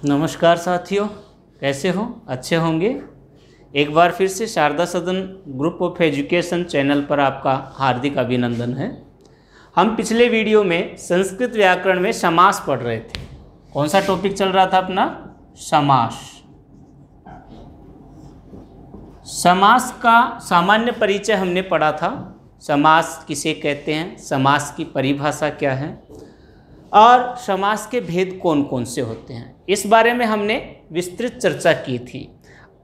नमस्कार साथियों, कैसे हो? अच्छे होंगे। एक बार फिर से शारदा सदन ग्रुप ऑफ एजुकेशन चैनल पर आपका हार्दिक अभिनंदन है। हम पिछले वीडियो में संस्कृत व्याकरण में समास पढ़ रहे थे। कौन सा टॉपिक चल रहा था अपना? समास। समास का सामान्य परिचय हमने पढ़ा था। समास किसे कहते हैं, समास की परिभाषा क्या है और समास के भेद कौन कौन से होते हैं, इस बारे में हमने विस्तृत चर्चा की थी।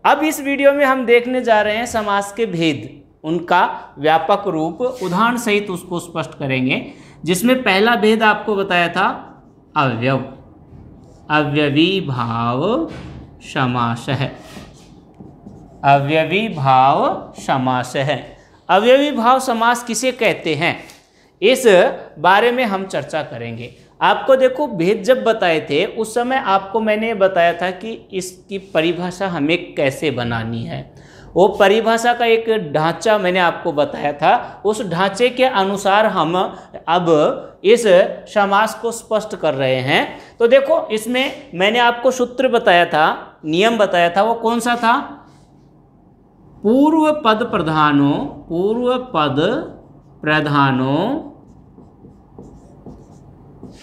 अब इस वीडियो में हम देखने जा रहे हैं समास के भेद, उनका व्यापक रूप, उदाहरण सहित उसको स्पष्ट करेंगे। जिसमें पहला भेद आपको बताया था अवयव, अवयवी भाव समास है। अवयवी भाव समास है। अवयवी भाव समास किसे कहते हैं, इस बारे में हम चर्चा करेंगे। आपको देखो, भेद जब बताए थे उस समय आपको मैंने बताया था कि इसकी परिभाषा हमें कैसे बनानी है। वो परिभाषा का एक ढांचा मैंने आपको बताया था। उस ढांचे के अनुसार हम अब इस समास को स्पष्ट कर रहे हैं। तो देखो, इसमें मैंने आपको सूत्र बताया था, नियम बताया था। वो कौन सा था? पूर्व पद प्रधानो, पूर्व पद प्रधानो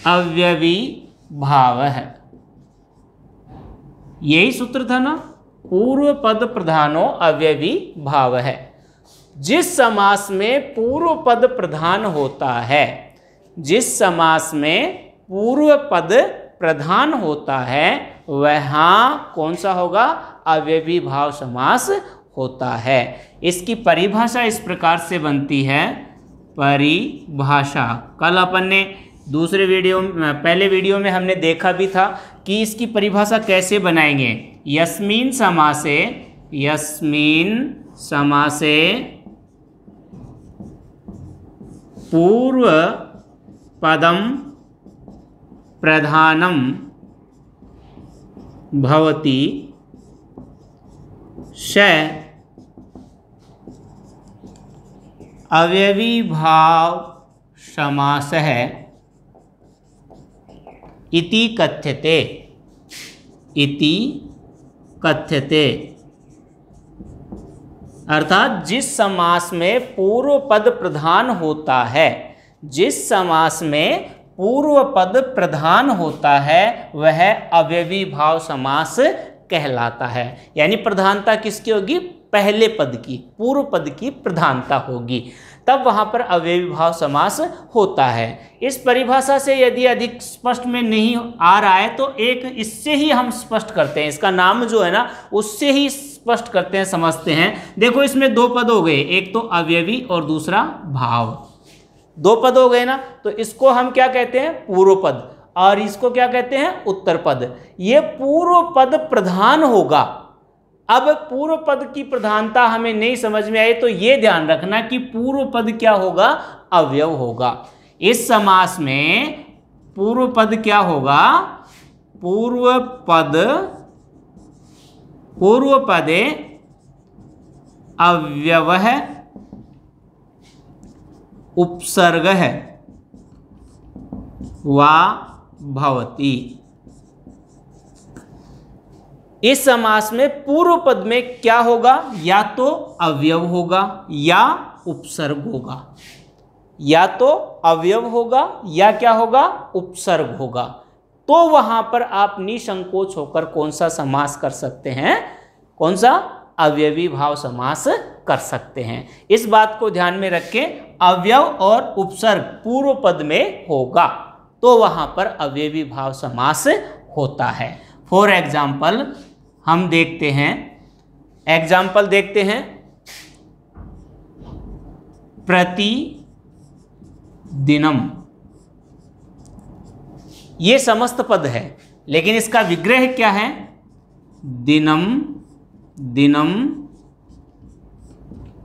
अवयवी भाव है। यही सूत्र था ना, पूर्व पद प्रधानो अवयवी भाव है। जिस समास में पूर्व पद प्रधान होता है, जिस समास में पूर्व पद प्रधान होता है, वहाँ कौन सा होगा? अवयवी भाव समास होता है। इसकी परिभाषा इस प्रकार से बनती है। परिभाषा कल अपन ने दूसरे वीडियो में, पहले वीडियो में हमने देखा भी था कि इसकी परिभाषा कैसे बनाएंगे। यस्मिन समासे, यस्मिन समासे पूर्व पदम प्रधानम भवति स अवयवी भाव समास है इति कथ्यते, इति कथ्यते। अर्थात जिस समास में पूर्व पद प्रधान होता है, जिस समास में पूर्व पद प्रधान होता है, वह अवयवी भाव समास कहलाता है। यानी प्रधानता किसकी होगी? पहले पद की, पूर्व पद की प्रधानता होगी, तब वहाँ पर अवयवी भाव समास होता है। इस परिभाषा से यदि अधिक स्पष्ट में नहीं आ रहा है तो एक इससे ही हम स्पष्ट करते हैं। इसका नाम जो है ना, उससे ही स्पष्ट करते हैं, समझते हैं। देखो, इसमें दो पद हो गए, एक तो अवयवी और दूसरा भाव। दो पद हो गए ना, तो इसको हम क्या कहते हैं? पूर्व पद, और इसको क्या कहते हैं? उत्तर पद। ये पूर्व पद प्रधान होगा। अब पूर्व पद की प्रधानता हमें नहीं समझ में आई तो ये ध्यान रखना कि पूर्व पद क्या होगा? अवयव होगा। इस समास में पूर्व पद क्या होगा? पूर्व पद, पूर्व पदे अव्यव है, उपसर्ग है, वा भवति। इस समास में पूर्व पद में क्या होगा? या तो अवयव होगा या उपसर्ग होगा, या तो अवयव होगा या क्या होगा? उपसर्ग होगा। तो वहां पर आप निसंकोच होकर कौन सा समास कर सकते हैं? कौन सा? अवयवी भाव समास कर सकते हैं। इस बात को ध्यान में रखें, अवयव और उपसर्ग पूर्व पद में होगा तो वहां पर अवयवी भाव समास होता है। फॉर एग्जाम्पल हम देखते हैं, एग्जाम्पल देखते हैं। प्रति दिनम, ये समस्त पद है, लेकिन इसका विग्रह क्या है? दिनम, दिनम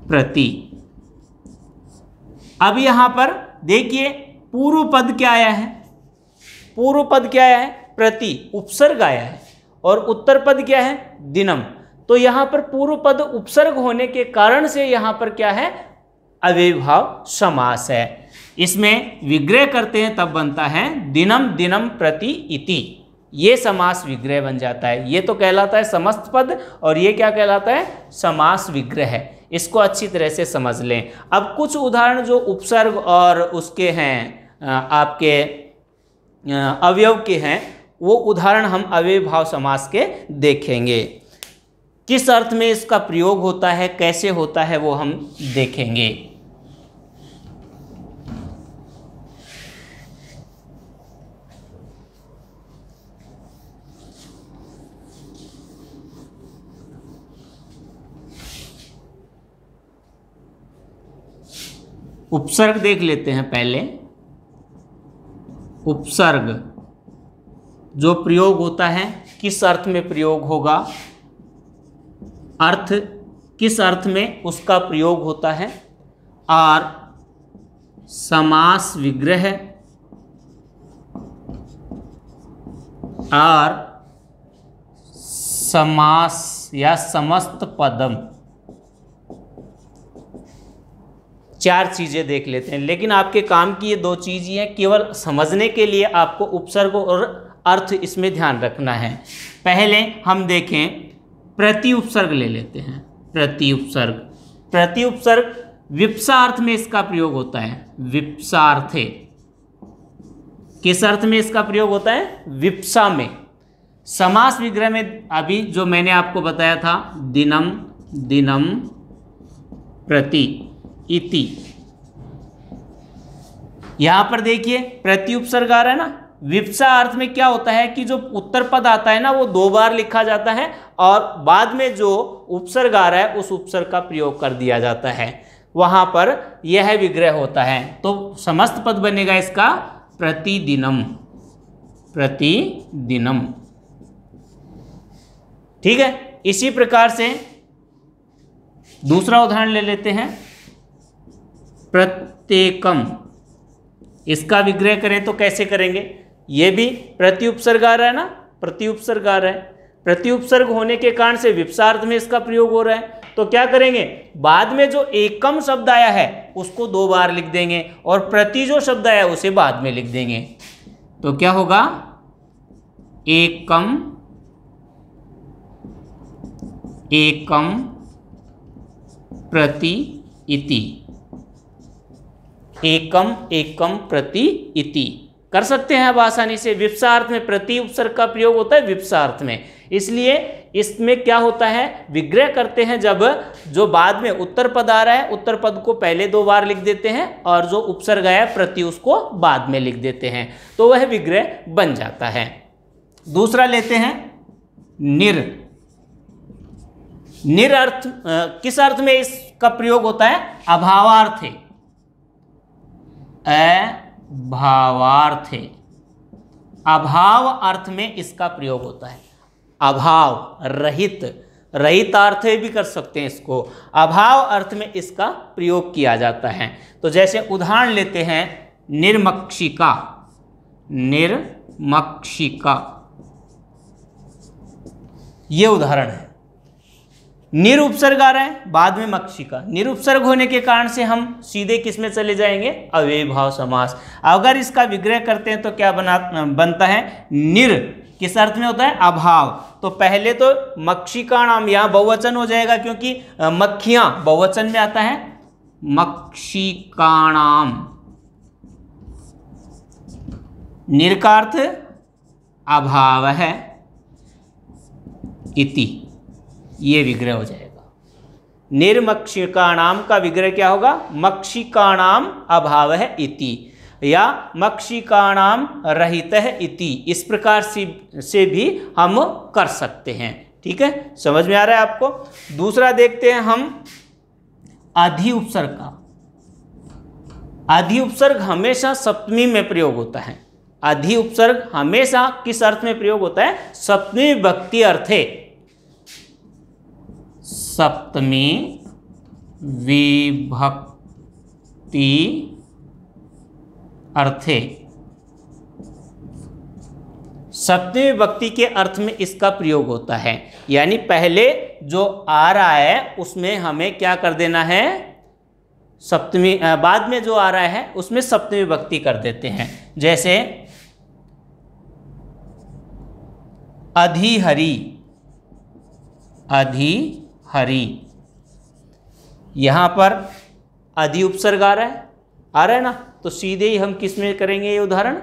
प्रति। अब यहां पर देखिए, पूर्व पद क्या आया है? पूर्व पद क्या आया है? प्रति, उपसर्ग आया है, और उत्तर पद क्या है? दिनम। तो यहां पर पूर्व पद उपसर्ग होने के कारण से यहां पर क्या है? अव्ययी भाव समास है। इसमें विग्रह करते हैं तब बनता है दिनम दिनम प्रति इति। ये समास विग्रह बन जाता है। ये तो कहलाता है समस्त पद और ये क्या कहलाता है, समास विग्रह है। इसको अच्छी तरह से समझ लें। अब कुछ उदाहरण जो उपसर्ग और उसके हैं आपके अवयव के हैं, वो उदाहरण हम अव्ययी भाव समास के देखेंगे। किस अर्थ में इसका प्रयोग होता है, कैसे होता है, वो हम देखेंगे। उपसर्ग देख लेते हैं पहले। उपसर्ग जो प्रयोग होता है, किस अर्थ में प्रयोग होगा, अर्थ किस अर्थ में उसका प्रयोग होता है, और समास विग्रह और समास या समस्त पदम, चार चीज़ें देख लेते हैं। लेकिन आपके काम की ये दो चीज़ ही हैं, केवल समझने के लिए आपको उपसर्ग और अर्थ इसमें ध्यान रखना है। पहले हम देखें प्रति उपसर्ग ले लेते हैं। प्रति उपसर्ग, प्रति उपसर्ग विप्सा अर्थ में इसका प्रयोग होता है। विप्सार्थे, किस अर्थ में इसका प्रयोग होता है, विप्सा में। समास विग्रह में अभी जो मैंने आपको बताया था, दिनम दिनम प्रति इति, यहां पर देखिए प्रति उपसर्ग आ रहा है ना। विप्सा अर्थ में क्या होता है कि जो उत्तर पद आता है ना, वो दो बार लिखा जाता है और बाद में जो उपसर्ग आ रहा है उस उपसर्ग का प्रयोग कर दिया जाता है, वहां पर यह विग्रह होता है। तो समस्त पद बनेगा इसका प्रतिदिनम, प्रतिदिनम। ठीक है, इसी प्रकार से दूसरा उदाहरण ले लेते हैं। प्रत्येकम, इसका विग्रह करें तो कैसे करेंगे, ये भी प्रति उपसर्ग आ रहा है ना, प्रति उपसर्ग आ रहा है। प्रति उपसर्ग होने के कारण से विप्सार्थ में इसका प्रयोग हो रहा है। तो क्या करेंगे, बाद में जो एकम शब्द आया है उसको दो बार लिख देंगे और प्रति जो शब्द आया है उसे बाद में लिख देंगे। तो क्या होगा, एकम एकम प्रति इति, एकम एकम प्रति इति कर सकते हैं अब आसानी से। विप्सार्थ में प्रति उपसर्ग का प्रयोग होता है विप्सार्थ में, इसलिए इसमें क्या होता है, विग्रह करते हैं जब जो बाद में उत्तर पद आ रहा है, उत्तर पद को पहले दो बार लिख देते हैं और जो उपसर्ग आया प्रति उसको बाद में लिख देते हैं, तो वह विग्रह बन जाता है। दूसरा लेते हैं निर। निर अर्थ किस अर्थ में इसका प्रयोग होता है, अभावार्थे, अभावार्थे, अभाव अर्थ में इसका प्रयोग होता है। अभाव रहित, रहित अर्थ भी कर सकते हैं इसको, अभाव अर्थ में इसका प्रयोग किया जाता है। तो जैसे उदाहरण लेते हैं निर्मक्षिका, निर्मक्षिका, ये उदाहरण है। निरुपसर्ग आ रहा है, बाद में मक्षिका, निरुपसर्ग होने के कारण से हम सीधे किस में चले जाएंगे, अव्ययी भाव समास। अगर इसका विग्रह करते हैं तो क्या बनता है, निर किस अर्थ में होता है, अभाव। तो पहले तो मक्षिका नाम, यहाँ बहुवचन हो जाएगा क्योंकि मक्खियां बहुवचन में आता है, मक्षिकाणाम, निर का अर्थ अभाव है, इति, ये विग्रह हो जाएगा। निर्मक्षिकाणाम का विग्रह क्या होगा, मक्षिकाणाम अभाव है इति, या मक्षिकाणाम रहित है इति, इस प्रकार से भी हम कर सकते हैं। ठीक है, समझ में आ रहा है आपको। दूसरा देखते हैं हम आधि उपसर्ग का। आधि उपसर्ग हमेशा सप्तमी में प्रयोग होता है। आधि उपसर्ग हमेशा किस अर्थ में प्रयोग होता है, सप्तमी विभक्ति अर्थे, सप्तमी विभक्ति अर्थे, सप्तमी विभक्ति के अर्थ में इसका प्रयोग होता है। यानी पहले जो आ रहा है उसमें हमें क्या कर देना है, सप्तमी, बाद में जो आ रहा है उसमें सप्तमी विभक्ति कर देते हैं। जैसे अधिहरि, अधिहरि। यहां पर अधि उपसर्ग आ रहा है ना, तो सीधे ही हम किस में करेंगे ये उदाहरण,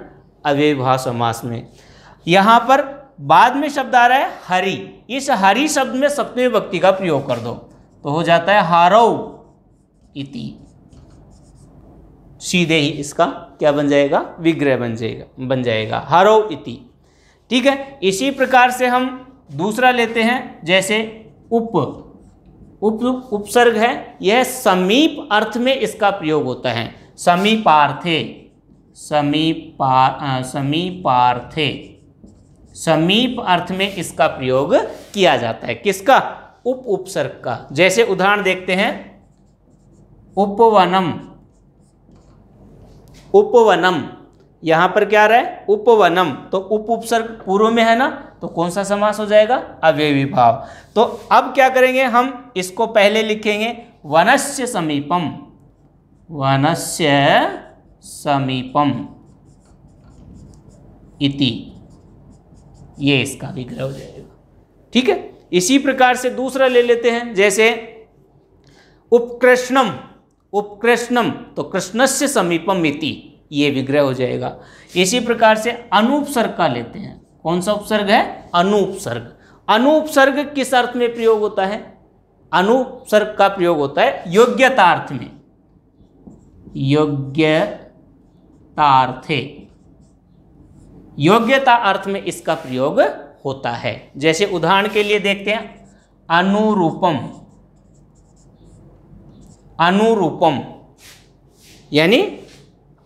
अव्ययीभाव समास में। यहां पर बाद में शब्द आ रहा है हरि, इस हरि शब्द में सप्तमी विभक्ति का प्रयोग कर दो तो हो जाता है हारौ इति। सीधे ही इसका क्या बन जाएगा, विग्रह बन जाएगा हारौ इति। ठीक है, इसी प्रकार से हम दूसरा लेते हैं, जैसे उपसर्ग है, यह समीप अर्थ में इसका प्रयोग होता है। समीपार्थे, समीपार्थे, समीप अर्थ में इसका प्रयोग किया जाता है। किसका, उपसर्ग का। जैसे उदाहरण देखते हैं, उपवनम, उपवनम, यहां पर क्या आ रहा है, उपवनम, तो उपसर्ग पूर्व में है ना, तो कौन सा समास हो जाएगा, अव्ययी भाव। तो अब क्या करेंगे, हम इसको पहले लिखेंगे वनस्य समीपम, वनस्य समीपम इति, ये इसका विग्रह हो जाएगा। ठीक है, इसी प्रकार से दूसरा ले लेते हैं, जैसे उपकृष्णम, उपकृष्णम, तो कृष्णस्य समीपम इति, ये विग्रह हो जाएगा। इसी प्रकार से अनुपसर्ग का लेते हैं। कौन सा उपसर्ग है, अनुपसर्ग। अनुपसर्ग किस अर्थ में प्रयोग होता है, अनुपसर्ग का प्रयोग होता है योग्यतार्थ में, योग्यतार्थे, योग्यता अर्थ में इसका प्रयोग होता है। जैसे उदाहरण के लिए देखते हैं, अनुरूपम, अनुरूपम, यानी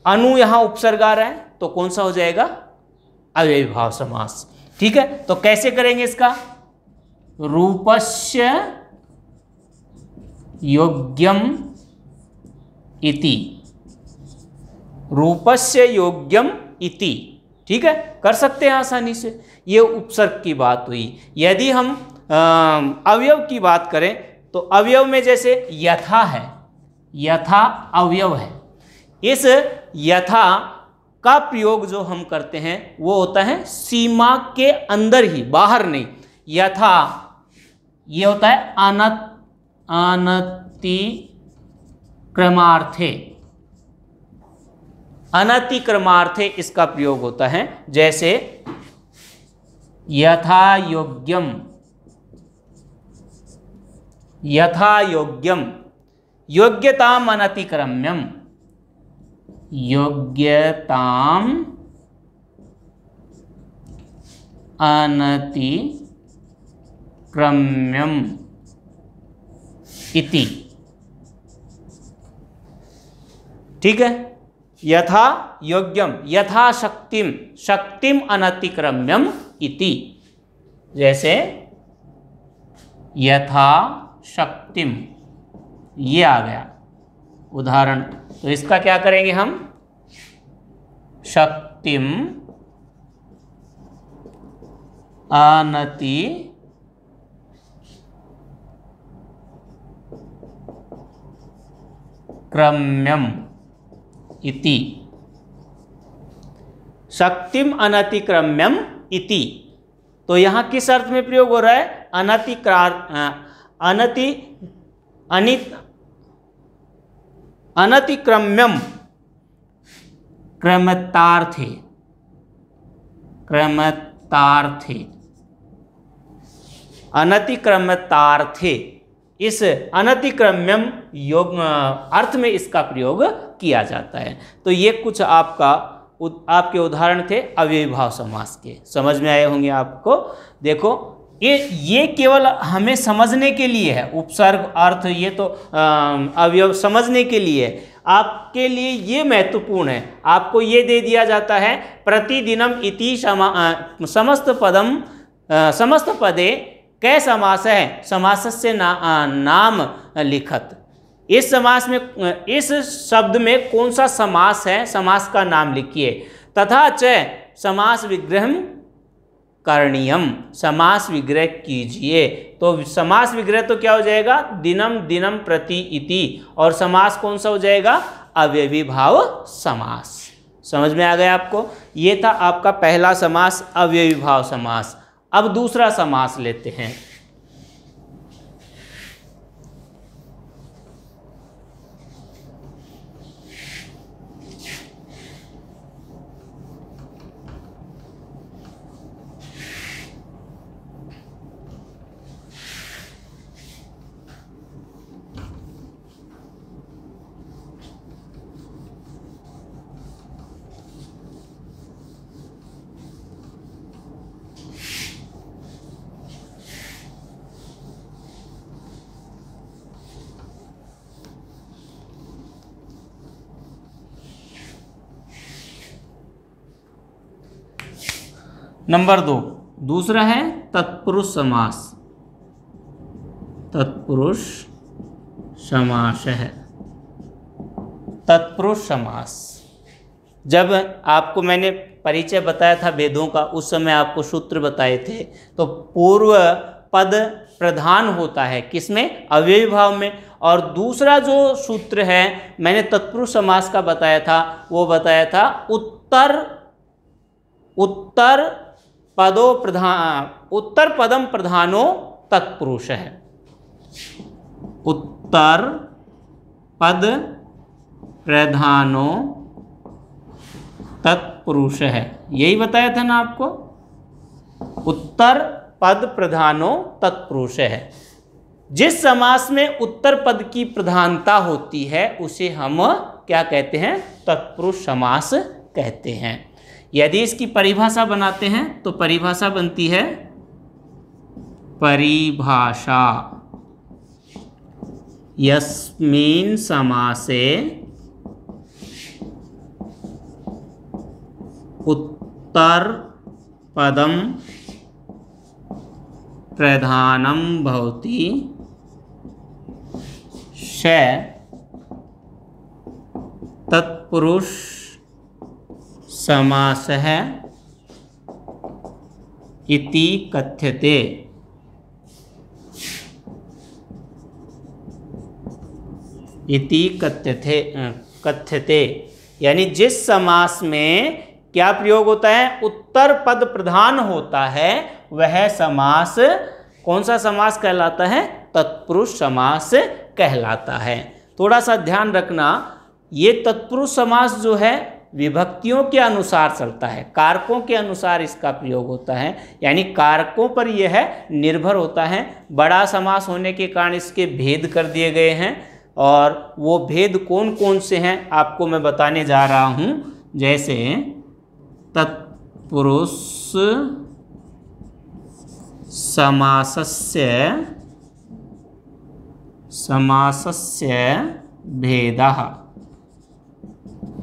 अनु यहां उपसर्ग आ रहा है, तो कौन सा हो जाएगा, अव्ययी भाव समास। ठीक है, तो कैसे करेंगे इसका, रूपस्य योग्यम इति, रूपस्य योग्यम इति। ठीक है, कर सकते हैं आसानी से। ये उपसर्ग की बात हुई। यदि हम अवयव की बात करें तो अवयव में जैसे यथा है, यथा अवयव है, इस यथा का प्रयोग जो हम करते हैं वो होता है सीमा के अंदर ही, बाहर नहीं। यथा ये होता है अनतिक्रमार्थे, अनतिक्रमार्थे इसका प्रयोग होता है। जैसे यथा योग्यम, यथा योग्यम, योग्यताम अनतिक्रम्यम, योग्यताम अनतिक्रम्यम इति। ठीक है, यथा योग्यम, यथा शक्तिम, शक्तिम अनतिक्रम्यम इति। जैसे यथा शक्तिम, ये आ गया उदाहरण। तो इसका क्या करेंगे हम, शक्तिम अनतिक्रम्यम इति, शक्तिम अनतिक्रम्यम इति। तो यहां किस अर्थ में प्रयोग हो रहा है, अनतिक्रम्यम, क्रमतार्थे, क्रमतार्थे, अनतिक्रमतार्थे, इस अनतिक्रम्यम योग अर्थ में इसका प्रयोग किया जाता है। तो ये कुछ आपके उदाहरण थे अव्ययी भाव समास के, समझ में आए होंगे आपको। देखो ये केवल हमें समझने के लिए है, उपसर्ग अर्थ ये तो अवयव समझने के लिए है। आपके लिए ये महत्वपूर्ण है, आपको ये दे दिया जाता है प्रतिदिनम इति समस्त पदम समस्त पदे कै समास है, समासस्य नाम लिखत। इस समास में, इस शब्द में कौन सा समास है, समास का नाम लिखिए। तथा च समास विग्रहम करणीयम, समास विग्रह कीजिए। तो समास विग्रह तो क्या हो जाएगा, दिनम दिनम प्रति इति, और समास कौन सा हो जाएगा, अव्ययी भाव समास। समझ में आ गया आपको। ये था आपका पहला समास, अव्ययी भाव समास। अब दूसरा समास लेते हैं। नंबर 2, दूसरा है तत्पुरुष समास। तत्पुरुष समास है। तत्पुरुष समास, जब आपको मैंने परिचय बताया था वेदों का, उस समय आपको सूत्र बताए थे, तो पूर्व पद प्रधान होता है किसमें? अव्ययी भाव में। और दूसरा जो सूत्र है मैंने तत्पुरुष समास का बताया था, वो बताया था उत्तर पदम प्रधानो तत्पुरुष है। उत्तर पद प्रधानो तत्पुरुष है, यही बताया था ना आपको। उत्तर पद प्रधानो तत्पुरुष है। जिस समास में उत्तर पद की प्रधानता होती है उसे हम क्या कहते हैं? तत्पुरुष समास कहते हैं। यदि इसकी परिभाषा बनाते हैं तो परिभाषा बनती है, परिभाषा यस्मिन् समासे उत्तर पदम प्रधानम भवति स तत्पुरुष समासः इति कथ्यते। इति कथ्यते यानी जिस समास में क्या प्रयोग होता है? उत्तर पद प्रधान होता है, वह समास कौन सा समास कहलाता है? तत्पुरुष समास कहलाता है। थोड़ा सा ध्यान रखना, ये तत्पुरुष समास जो है विभक्तियों के अनुसार चलता है, कारकों के अनुसार इसका प्रयोग होता है, यानी कारकों पर यह निर्भर होता है। बड़ा समास होने के कारण इसके भेद कर दिए गए हैं, और वो भेद कौन कौन से हैं आपको मैं बताने जा रहा हूँ। जैसे तत्पुरुष समासस्य भेदः।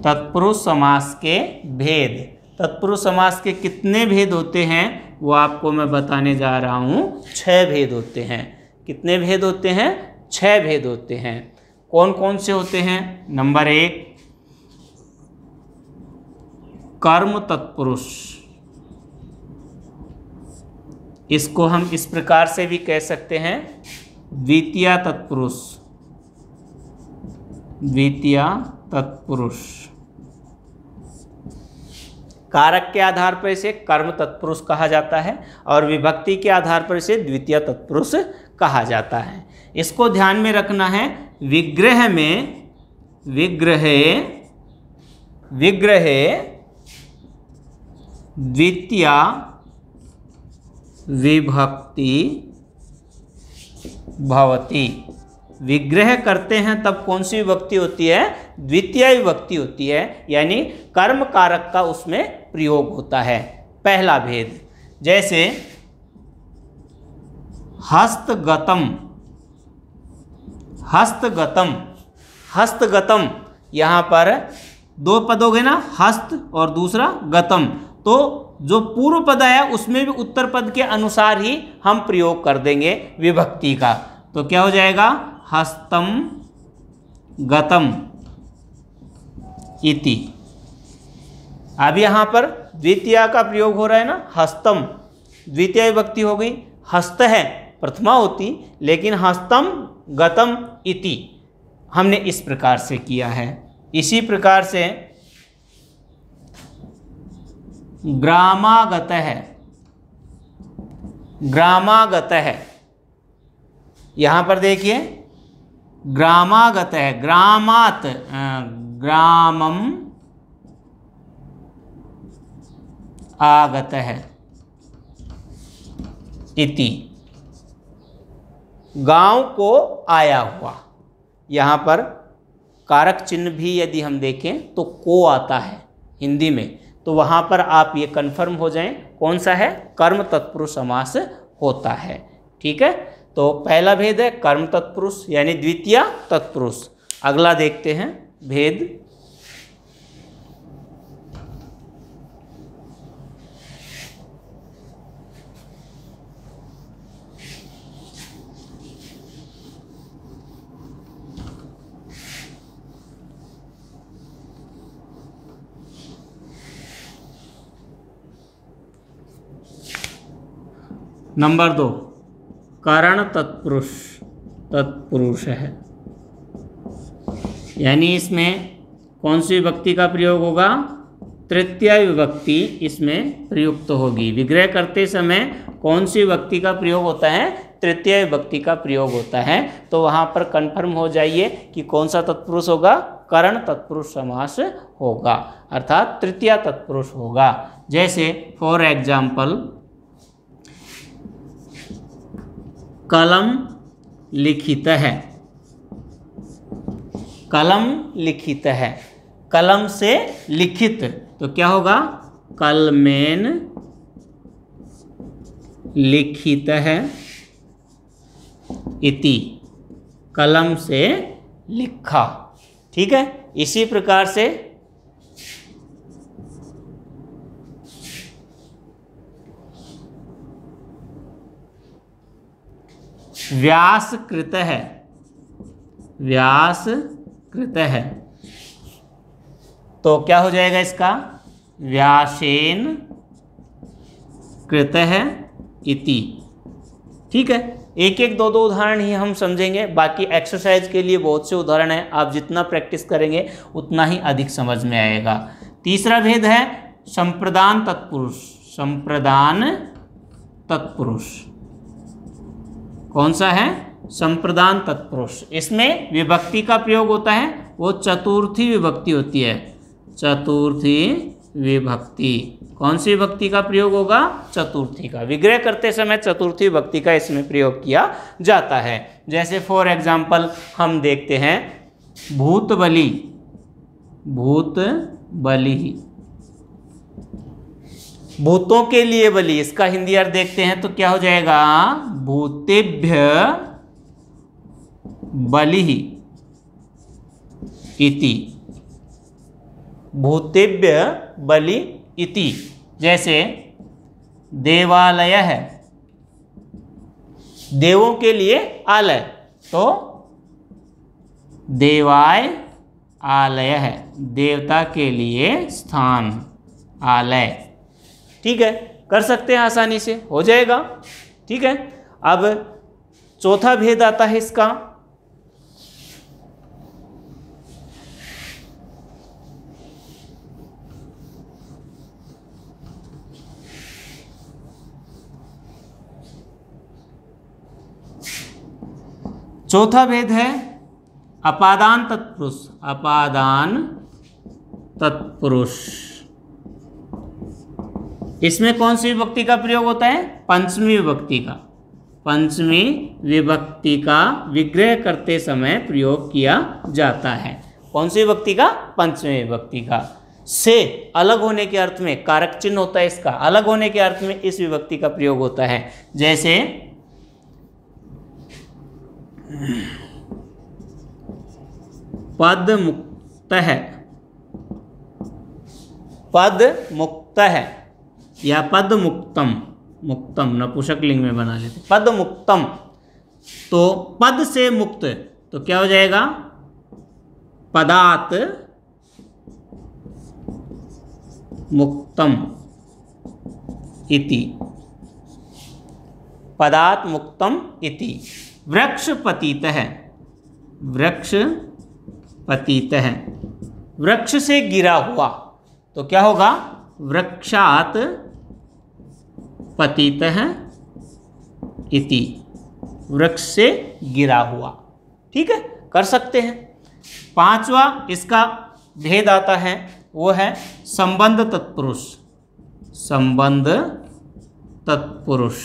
तत्पुरुष समास के भेद, तत्पुरुष समास के कितने भेद होते हैं वो आपको मैं बताने जा रहा हूँ। 6 भेद होते हैं। कितने भेद होते हैं? 6 भेद होते हैं। कौन कौन से होते हैं? नंबर 1, कर्म तत्पुरुष। इसको हम इस प्रकार से भी कह सकते हैं, द्वितीय तत्पुरुष। द्वितीय तत्पुरुष कारक के आधार पर इसे कर्म तत्पुरुष कहा जाता है, और विभक्ति के आधार पर इसे द्वितीय तत्पुरुष कहा जाता है। इसको ध्यान में रखना है। विग्रह में विग्रहे द्वितीय विभक्ति भवति। विग्रह करते हैं तब कौन सी विभक्ति होती है? द्वितीय विभक्ति होती है, यानी कर्म कारक का उसमें प्रयोग होता है। पहला भेद, जैसे हस्तगतम। हस्तगतम, हस्तगतम, यहाँ पर 2 पद हो गए ना, हस्त और दूसरा गतम। तो जो पूर्व पद आया उसमें भी उत्तर पद के अनुसार ही हम प्रयोग कर देंगे विभक्ति का। तो क्या हो जाएगा? हस्तम गतम इति। अब यहाँ पर द्वितीय का प्रयोग हो रहा है ना, हस्तम, द्वितीय विभक्ति हो गई। हस्त है प्रथमा होती, लेकिन हस्तम गतम इति हमने इस प्रकार से किया है। इसी प्रकार से ग्रामागत है। ग्रामागत है, यहां पर देखिए ग्रामागत है, ग्रामात ग्रामम आगत है इति, गांव को आया हुआ। यहां पर कारक चिन्ह भी यदि हम देखें तो को आता है हिंदी में, तो वहां पर आप ये कंफर्म हो जाएं कौन सा है, कर्म तत्पुरुष समास होता है। ठीक है, तो पहला भेद है कर्म तत्पुरुष यानी द्वितीय तत्पुरुष। अगला देखते हैं भेद। नंबर 2 करण तत्पुरुष, तत्पुरुष है, यानी इसमें कौन सी विभक्ति का प्रयोग होगा, तृतीय विभक्ति इसमें प्रयुक्त होगी। विग्रह करते समय कौन सी विभक्ति का प्रयोग होता है, तृतीय विभक्ति का प्रयोग होता है। तो वहाँ पर कंफर्म हो जाइए कि कौन सा तत्पुरुष होगा, करण तत्पुरुष समास होगा, अर्थात तृतीय तत्पुरुष होगा। जैसे फॉर एग्जाम्पल कलम लिखित है, कलम लिखित है, कलम से लिखित तो क्या होगा, कलमेन लिखित है इति, कलम से लिखा। ठीक है, इसी प्रकार से व्यास कृत है, व्यास कृत है तो क्या हो जाएगा इसका, व्यासेन कृत है इति। ठीक है, एक एक दो दो उदाहरण ही हम समझेंगे, बाकी एक्सरसाइज के लिए बहुत से उदाहरण हैं, आप जितना प्रैक्टिस करेंगे उतना ही अधिक समझ में आएगा। तीसरा भेद है संप्रदान तत्पुरुष, संप्रदान तत्पुरुष कौन सा है, संप्रदान तत्पुरुष। इसमें विभक्ति का प्रयोग होता है, वो चतुर्थी विभक्ति होती है, चतुर्थी विभक्ति। कौन सी विभक्ति का प्रयोग होगा, चतुर्थी का। विग्रह करते समय चतुर्थी विभक्ति का इसमें प्रयोग किया जाता है। जैसे फॉर एग्जाम्पल हम देखते हैं भूत बलि, भूत बलि, भूतों के लिए बलि, इसका हिंदी अर्थ देखते हैं तो क्या हो जाएगा, भूतेभ्य बलि इति, भूतेभ्य बलि इति। जैसे देवालय है, देवों के लिए आलय, तो देवाय आलय है, देवता के लिए स्थान आलय। ठीक है, कर सकते हैं, आसानी से हो जाएगा। ठीक है, अब चौथा भेद आता है इसका, चौथा भेद है अपादान तत्पुरुष, अपादान तत्पुरुष। इसमें कौन सी विभक्ति का प्रयोग होता है, पंचमी विभक्ति का, पंचमी विभक्ति का विग्रह करते समय प्रयोग किया जाता है। कौन सी विभक्ति का, पंचमी विभक्ति का। से अलग होने के अर्थ में कारक चिन्ह होता है इसका, अलग होने के अर्थ में इस विभक्ति का प्रयोग होता है। जैसे पद मुक्त है, पद मुक्त है या पद मुक्तम, मुक्तम नपुंसक लिंग में बना लेते, पद मुक्तम, तो पद से मुक्त तो क्या हो जाएगा, पदात मुक्तम इति, पदात मुक्तम इति। वृक्ष पतित है, वृक्ष पतित है, वृक्ष से गिरा हुआ तो क्या होगा, वृक्षात पतित है इति, वृक्ष से गिरा हुआ। ठीक है, कर सकते हैं। पांचवा इसका भेद आता है, वो है संबंध तत्पुरुष। संबंध तत्पुरुष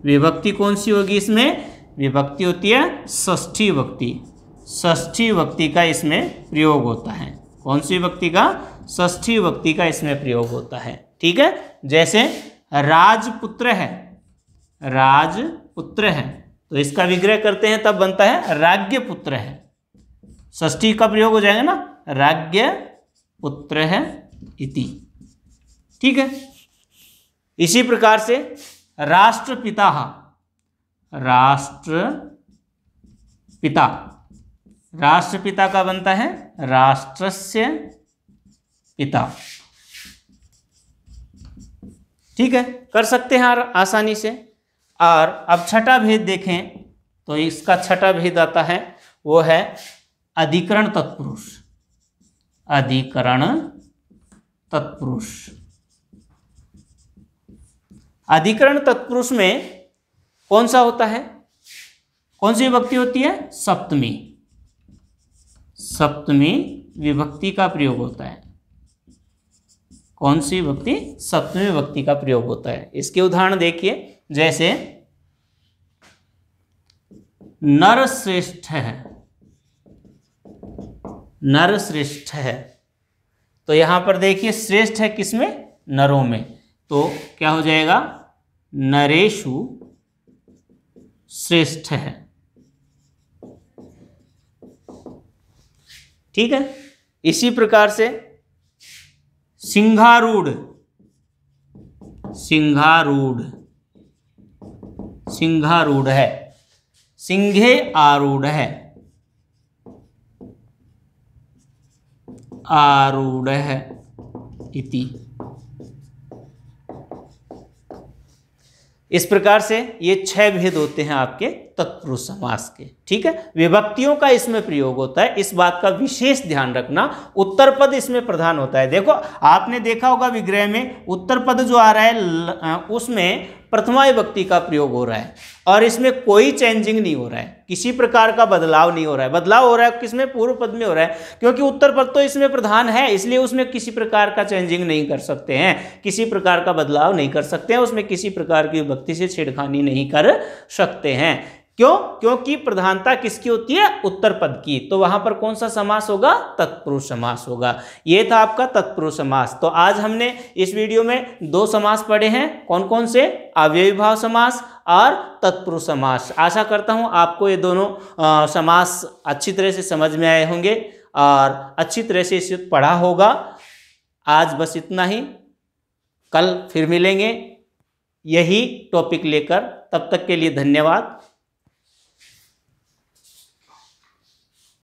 विभक्ति कौन सी होगी इसमें? विभक्ति होती है षष्ठी विभक्ति। षष्ठी विभक्ति का इसमें प्रयोग होता है। कौन सी विभक्ति का? षष्ठी विभक्ति का इसमें प्रयोग होता है। ठीक है, जैसे राजपुत्र है, राजपुत्र है, तो इसका विग्रह करते हैं तब बनता है राज्ञ पुत्र है। षष्ठी का प्रयोग हो जाएगा ना, राज्ञ पुत्र है इति। ठीक है, इसी प्रकार से राष्ट्रपिता, राष्ट्रपिता, राष्ट्रपिता का बनता है राष्ट्रस्य पिता। ठीक है, कर सकते हैं आसानी से। और अब छठा भेद देखें तो इसका छठा भेद आता है, वो है अधिकरण तत्पुरुष। अधिकरण तत्पुरुष, अधिकरण तत्पुरुष में कौन सा होता है? कौन सी विभक्ति होती है? सप्तमी। सप्तमी विभक्ति का प्रयोग होता है। कौन सी विभक्ति? सप्तमी विभक्ति का प्रयोग होता है। इसके उदाहरण देखिए, जैसे नर श्रेष्ठ है, नर श्रेष्ठ है, तो यहां पर देखिए श्रेष्ठ है किसमें? नरों में, तो क्या हो जाएगा? नरेषु श्रेष्ठ है। ठीक है, इसी प्रकार से सिंहारूढ़, सिंहारूढ़, सिंहारूढ़ है, सिंहे आरूढ़ है, आरूढ़ है इति। इस प्रकार से ये 6 भेद होते हैं आपके तत्पुरुष समास के। ठीक है, विभक्तियों का इसमें प्रयोग होता है, इस बात का विशेष ध्यान रखना। उत्तर पद इसमें प्रधान होता है। देखो, आपने देखा होगा विग्रह में उत्तर पद जो आ रहा है उसमें प्रथमा विभक्ति का प्रयोग हो रहा है, और इसमें कोई चेंजिंग नहीं हो रहा है, किसी प्रकार का बदलाव नहीं हो रहा है। बदलाव हो रहा है किसमें? पूर्व पद में हो रहा है, क्योंकि उत्तर पद तो इसमें प्रधान है, इसलिए उसमें किसी प्रकार का चेंजिंग नहीं कर सकते हैं, किसी प्रकार का बदलाव नहीं कर सकते हैं, उसमें किसी प्रकार की विभक्ति से छेड़खानी नहीं कर सकते हैं। क्यों? क्योंकि प्रधानता किसकी होती है? उत्तर पद की। तो वहां पर कौन सा समास होगा? तत्पुरुष समास होगा। ये था आपका तत्पुरुष समास। तो आज हमने इस वीडियो में 2 समास पढ़े हैं। कौन कौन से? अव्ययी भाव समास और तत्पुरुष समास। आशा करता हूं आपको ये दोनों समास अच्छी तरह से समझ में आए होंगे और अच्छी तरह से इसे पढ़ा होगा। आज बस इतना ही, कल फिर मिलेंगे यही टॉपिक लेकर। तब तक के लिए धन्यवाद।